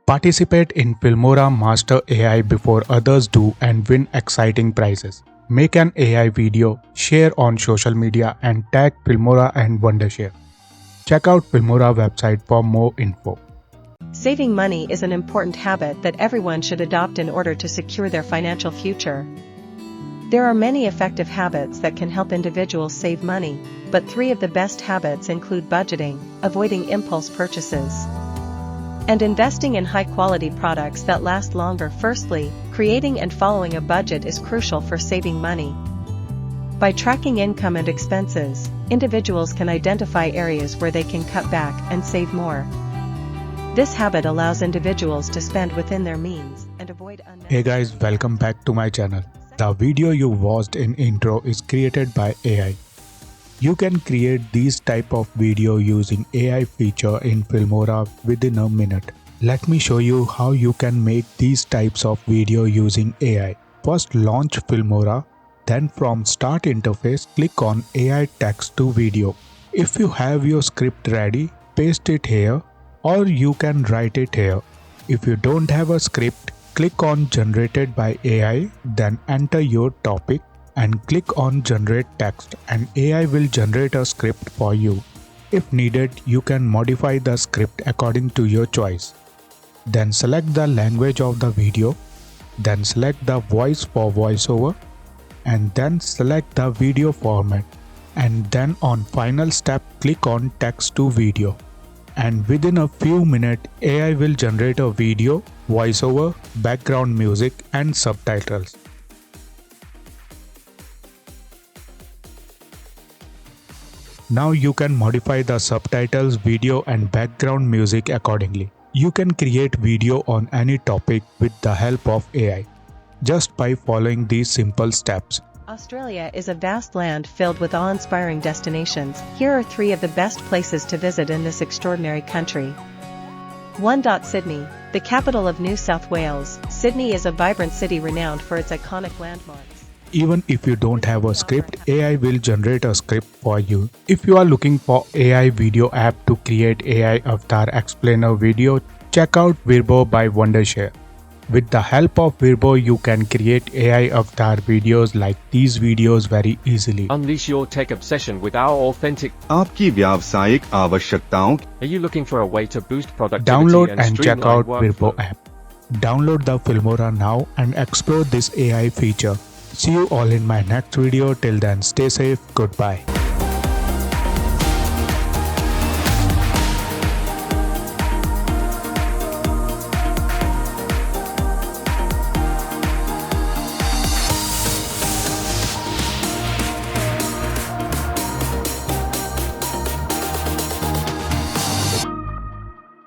Participate in Filmora Master AI before others do and win exciting prizes. Make an AI video, share on social media and tag Filmora and Wondershare. Check out Filmora website for more info. Saving money is an important habit that everyone should adopt in order to secure their financial future. There are many effective habits that can help individuals save money, but 3 of the best habits include budgeting, avoiding impulse purchases, and investing in high-quality products that last longer. Firstly, creating and following a budget is crucial for saving money. By tracking income and expenses, individuals can identify areas where they can cut back and save more. This habit allows individuals to spend within their means and avoid unnecessary. Hey guys, welcome back to my channel. The video you watched in intro is created by AI. You can create these type of video using AI feature in Filmora within a minute. Let me show you how you can make these types of video using AI. First, launch Filmora. Then from Start interface, click on AI text to video. If you have your script ready, paste it here or you can write it here. If you don't have a script, click on Generated by AI, then enter your topic and click on Generate Text and AI will generate a script for you. If needed, you can modify the script according to your choice. Then select the language of the video, then select the voice for voiceover, and then select the video format. And then on final step, click on Text to Video. And within a few minutes, AI will generate a video, voiceover, background music, and subtitles. Now you can modify the subtitles, video, and background music accordingly. You can create video on any topic with the help of AI, just by following these simple steps. Australia is a vast land filled with awe-inspiring destinations. Here are 3 of the best places to visit in this extraordinary country. 1. Sydney, the capital of New South Wales. Sydney is a vibrant city renowned for its iconic landmarks. Even if you don't have a script, AI will generate a script for you. If you are looking for AI video app to create AI avatar explainer video, check out Virbo by Wondershare. With the help of Virbo, you can create AI avatar videos like these videos very easily. Unleash your tech obsession with our authentic. आपकी व्यावसायिक आवश्यकताओं. Are you looking for a way to boost productivity Download and and check streamline out Virbo workflow? app. Download the Filmora now and explore this AI feature. See you all in my next video. Till then, stay safe. Goodbye.